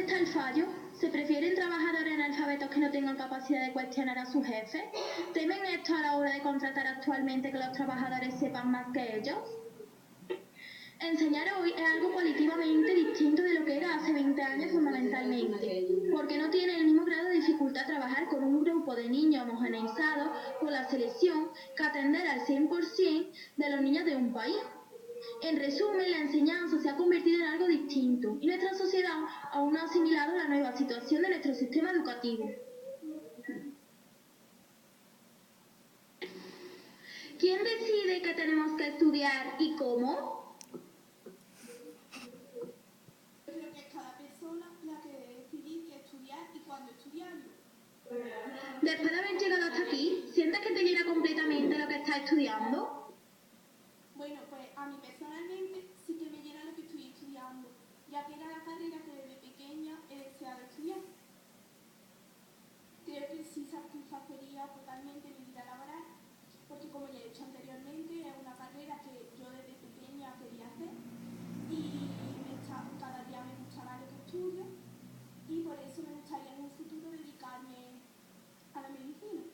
está el fallo? ¿Se prefieren trabajadores analfabetos que no tengan capacidad de cuestionar a sus jefes? ¿Temen esto a la hora de contratar actualmente que los trabajadores sepan más que ellos? Enseñar hoy es algo cualitativamente distinto de lo que era hace 20 años fundamentalmente, porque no tiene el mismo grado de dificultad trabajar con un grupo de niños homogeneizados por la selección que atender al 100% de los niños de un país. En resumen, la enseñanza se ha convertido en algo distinto y nuestra sociedad aún no ha asimilado la nueva situación de nuestro sistema educativo. ¿Quién decide qué tenemos que estudiar y cómo? Creo que es cada persona la que debe decidir qué estudiar y cuándo estudiarlo. Después de haber llegado hasta aquí, ¿sientes que te llena completamente lo que estás estudiando? Bueno, pues a mí personalmente sí que me llena lo que estoy estudiando, ya que era la carrera que desde pequeña he deseado estudiar. Creo que sí satisfacería totalmente mi vida laboral, porque como ya he dicho anteriormente, es una carrera que yo desde pequeña quería hacer y cada día me gusta más lo que estudio y por eso me gustaría en un futuro dedicarme a la medicina.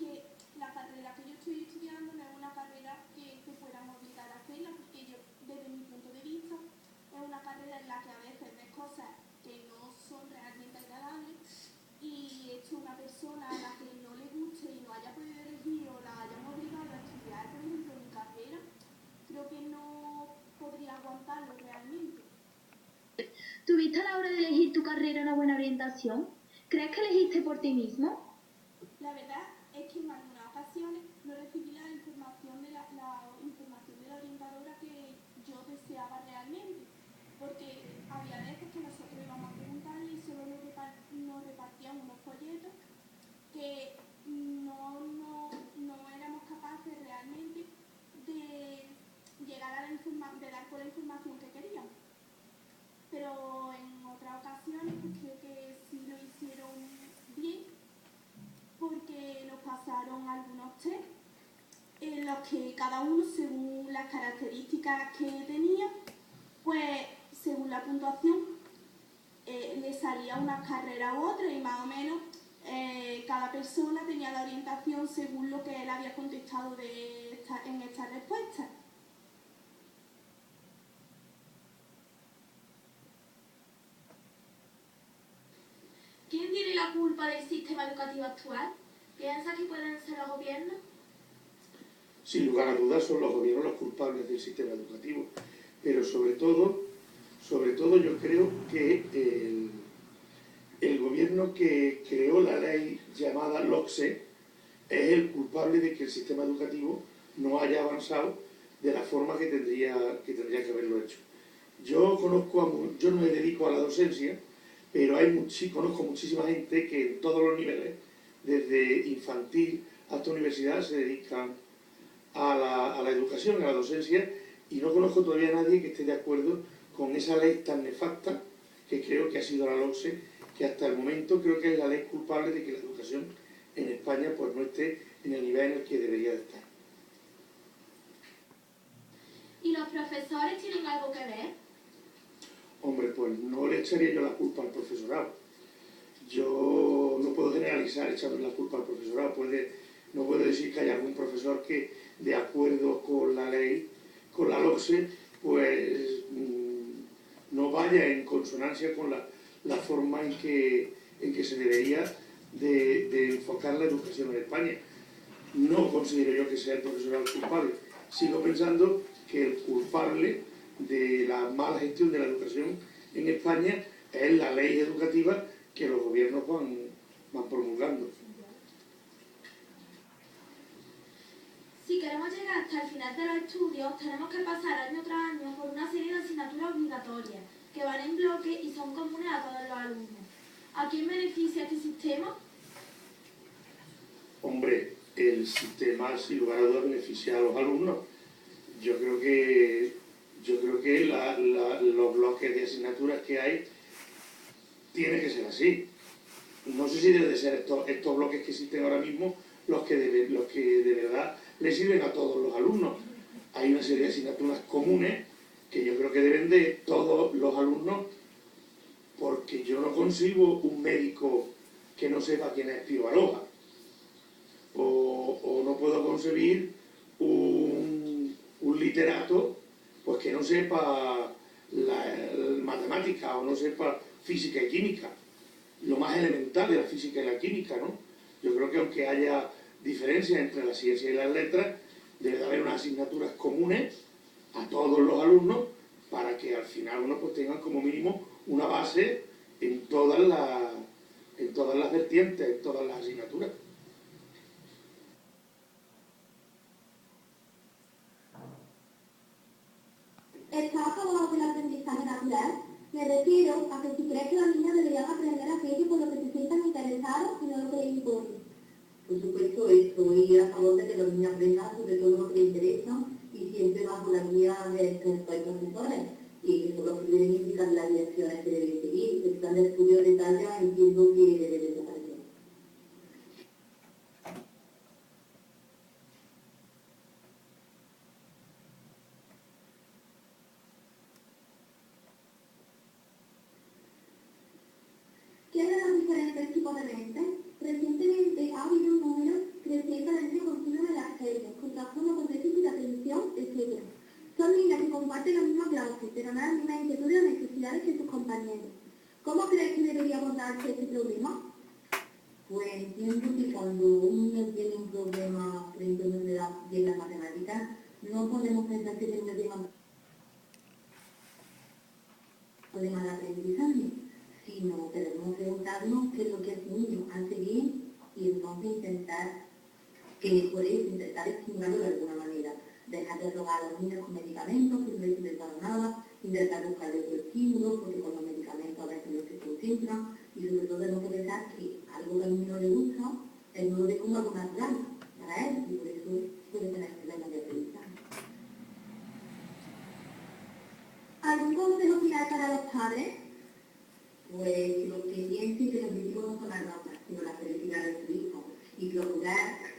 Que la carrera que yo estoy estudiando no es una carrera que te puedan obligar a hacerla, porque yo, desde mi punto de vista, es una carrera en la que a veces ves cosas que no son realmente agradables y esto una persona a la que no le guste y no haya podido elegir o la hayan obligado a estudiar, por ejemplo, mi carrera, creo que no podría aguantarlo realmente. ¿Tuviste a la hora de elegir tu carrera una buena orientación? ¿Crees que elegiste por ti mismo? La verdad es que en algunas ocasiones no recibí la información de la orientadora que yo deseaba realmente, porque había veces que nosotros íbamos a preguntarle y solo nos repartían unos folletos que no éramos capaces realmente de llegar a de dar con la información que queríamos. Pero en otras ocasiones pues creo que sí lo hicieron bien, porque nos pasaron algunos test en los que cada uno, según las características que tenía, pues según la puntuación le salía una carrera u otra y más o menos cada persona tenía la orientación según lo que él había contestado en estas respuestas. ¿Quién tiene la culpa del sistema educativo actual? ¿Piensas que pueden ser los gobiernos? Sin lugar a dudas son los gobiernos los culpables del sistema educativo, pero sobre todo yo creo que el gobierno que creó la ley llamada LOCSE es el culpable de que el sistema educativo no haya avanzado de la forma que tendría que haberlo hecho. Yo no me dedico a la docencia, pero conozco muchísima gente que en todos los niveles, desde infantil hasta universidad, se dedican a la educación, a la docencia, y no conozco todavía a nadie que esté de acuerdo con esa ley tan nefasta que creo que ha sido la LOCSE, que hasta el momento creo que es la ley culpable de que la educación en España pues no esté en el nivel en el que debería de estar. ¿Y los profesores tienen algo que ver? Hombre, pues no le echaría yo la culpa al profesorado. Yo no puedo generalizar echando la culpa al profesorado. No puedo decir que haya algún profesor que, de acuerdo con la ley, con la LOCSE, pues no vaya en consonancia con la forma en que se debería de enfocar la educación en España. No considero yo que sea el profesorado el culpable. Sigo pensando que el culpable de la mala gestión de la educación en España es la ley educativa que los gobiernos van promulgando. Si queremos llegar hasta el final de los estudios, tenemos que pasar año tras año por una serie de asignaturas obligatorias que van en bloque y son comunes a todos los alumnos. ¿A quién beneficia este sistema? Hombre, el sistema sin lugar a dudas beneficia a los alumnos. Yo creo que los bloques de asignaturas que hay tiene que ser así. No sé si deben de ser estos bloques que existen ahora mismo los que de verdad le sirven a todos los alumnos. Hay una serie de asignaturas comunes que yo creo que deben de todos los alumnos porque yo no concibo un médico que no sepa quién es Pío Baroja, o no puedo concebir un literato pues que no sepa matemática o no sepa física y química, lo más elemental de la física y la química, ¿no? Yo creo que aunque haya diferencias entre la ciencia y las letras, debe de haber unas asignaturas comunes a todos los alumnos para que al final uno pues tenga como mínimo una base en todas las vertientes, en todas las asignaturas. ¿Está a favor del aprendizaje natural? Me refiero a que si crees que los niños deberían aprender aquello por lo que se sientan interesados y no lo que les importe. Por supuesto, estoy a favor de que los niños aprendan sobre todo lo que les interesa y siempre bajo la guía de expertos y profesores, y que son los que deben indicar las direcciones que deben seguir. El plan de estudio detalla, entiendo que debe desaparecer. ¿Qué de los diferentes tipos de lentes? Recientemente ha habido un número creciente de lentes continuos en las series, con trastornos con déficit de atención, etc. Son niños que comparten la misma clase, pero no las mismas inquietudes o necesidades que sus compañeros. ¿Cómo crees que debería abordarse este problema? Pues entiendo que cuando un niño tiene un problema frente a una unidad de las matemáticas, no podemos pensar que tiene un problema de aprendizaje, sino que debemos preguntarnos qué es lo que el niño hace bien y entonces intentar que mejore eso, intentar estimularlo de alguna manera. Dejar de drogar a los niños con medicamentos, que no les sirve para nada, intentar buscar otro estímulo, porque con los medicamentos a veces no se concentran, y sobre todo tenemos que pensar que algo que a un niño le gusta, él no lo ve como algo natural para él, y por eso puede tener problemas de aprendizaje. ¿Algún consejo final para los padres? Pues lo que piensen que los objetivos no son las notas, sino la felicidad de su hijo, y procurar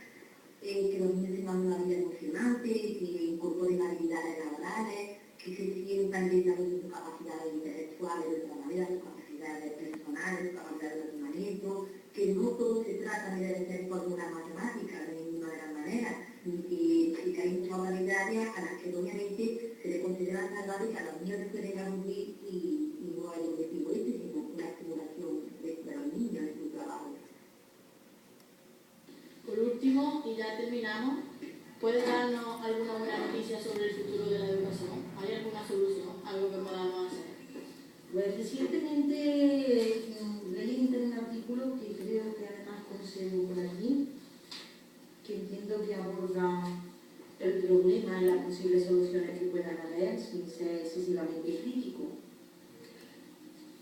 que los niños tengan una vida emocionante, que incorporen habilidades laborales, que se sientan llenos de sus capacidades intelectuales de otra manera, sus capacidades personales, sus capacidades de razonamiento, que no todo se trata ni de ser fórmulas matemáticas de ninguna de las maneras, ni que hay muchas habilidades a las que obviamente se le considera salvadas y que a los niños les pueden aburrir y no hay objetivo este, sino una estimulación de los niños en su trabajo. Por último, y ya terminamos, ¿puedes darnos alguna buena noticia sobre el futuro de la educación? ¿Hay alguna solución? ¿Algo que podamos hacer? Pues recientemente leí un artículo que creo que además consigo por aquí, que entiendo que aborda el problema y las posibles soluciones que puedan haber sin ser excesivamente crítico.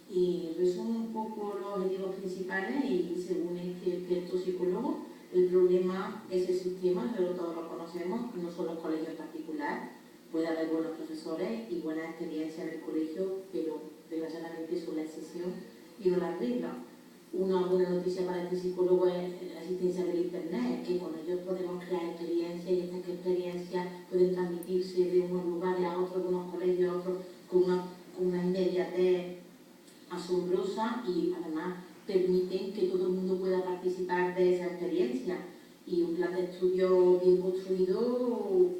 Y resumo un poco los objetivos principales y según este experto psicólogo, el problema es el sistema, pero todos lo conocemos, no solo el colegio en particular. Puede haber buenos profesores y buenas experiencias en el colegio, pero desgraciadamente son la excepción y no la regla. Una buena noticia para este psicólogo es la existencia del Internet, que con ellos podemos crear experiencias y estas experiencias pueden transmitirse de unos lugares a otros, de unos colegios a otros, con una inmediatez asombrosa y además permiten que todo el mundo pueda participar de esa experiencia. Y un plan de estudio bien construido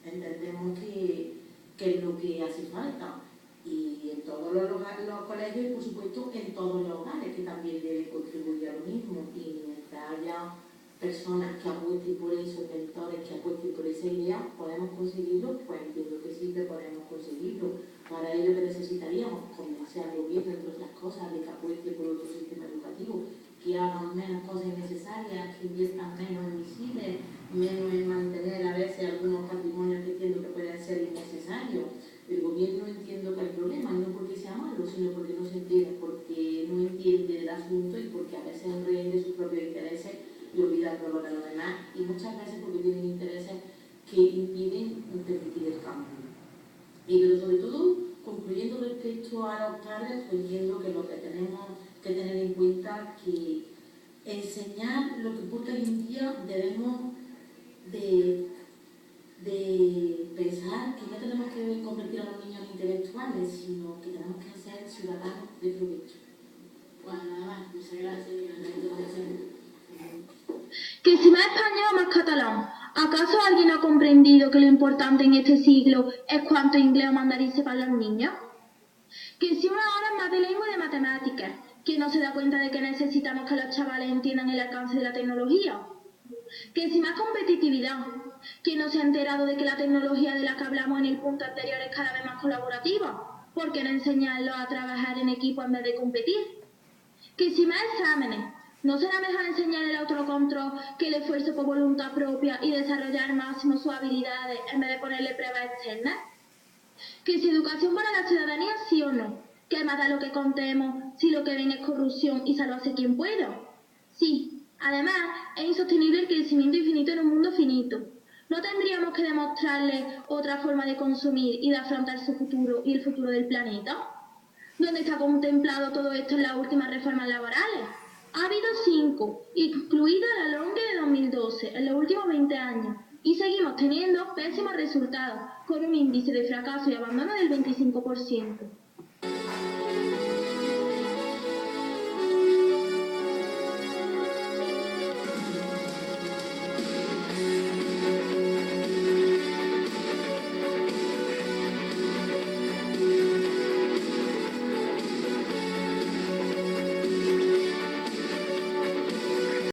entendemos que es lo que hace falta. Y en todos los colegios y por supuesto en todos los hogares que también deben contribuir a lo mismo. Y mientras haya personas que apuesten por eso, mentores que apuesten por esa idea, ¿podemos conseguirlo? Pues entiendo que sí que podemos conseguirlo. Para ello que necesitaríamos convencer al gobierno, entre otras cosas, de que apueste por otro sistema educativo, que hagan menos cosas innecesarias, que inviertan menos en misiles, menos en mantener a veces algunos patrimonios que entiendo que pueden ser innecesarios. El gobierno entiendo que el problema no porque sea malo, sino porque no se entera, porque no entiende el asunto y porque a veces es rehén de sus propios intereses y olvida todo lo de los demás, y muchas veces porque tienen intereses que impiden permitir el cambio. Pero sobre todo, concluyendo respecto a los padres, pues entiendo que lo que tenemos que tener en cuenta es que enseñar lo que importa hoy en día debemos de pensar que no tenemos que convertir a los niños en intelectuales, sino que tenemos que ser ciudadanos de provecho. Pues nada más, muchas gracias y gracias. Que si más español o más catalán, ¿acaso alguien ha comprendido que lo importante en este siglo es cuánto inglés o mandarín sepan los niños? Que si una hora es más de lengua y de matemáticas, ¿que no se da cuenta de que necesitamos que los chavales entiendan el alcance de la tecnología? Que si más competitividad, ¿que no se ha enterado de que la tecnología de la que hablamos en el punto anterior es cada vez más colaborativa? ¿Por qué no enseñarlos a trabajar en equipo en vez de competir? Que si más exámenes, ¿no será mejor enseñar el autocontrol que el esfuerzo por voluntad propia y desarrollar al máximo sus habilidades en vez de ponerle pruebas externas? Que si educación para la ciudadanía sí o no, que más da lo que contemos si lo que ven es corrupción y sálvase quien pueda. Sí, además es insostenible el crecimiento infinito en un mundo finito. ¿No tendríamos que demostrarles otra forma de consumir y de afrontar su futuro y el futuro del planeta? ¿Dónde está contemplado todo esto en las últimas reformas laborales? Ha habido 5, incluida la LOMLOE de 2012, en los últimos 20 años, y seguimos teniendo pésimos resultados, con un índice de fracaso y abandono del 25%.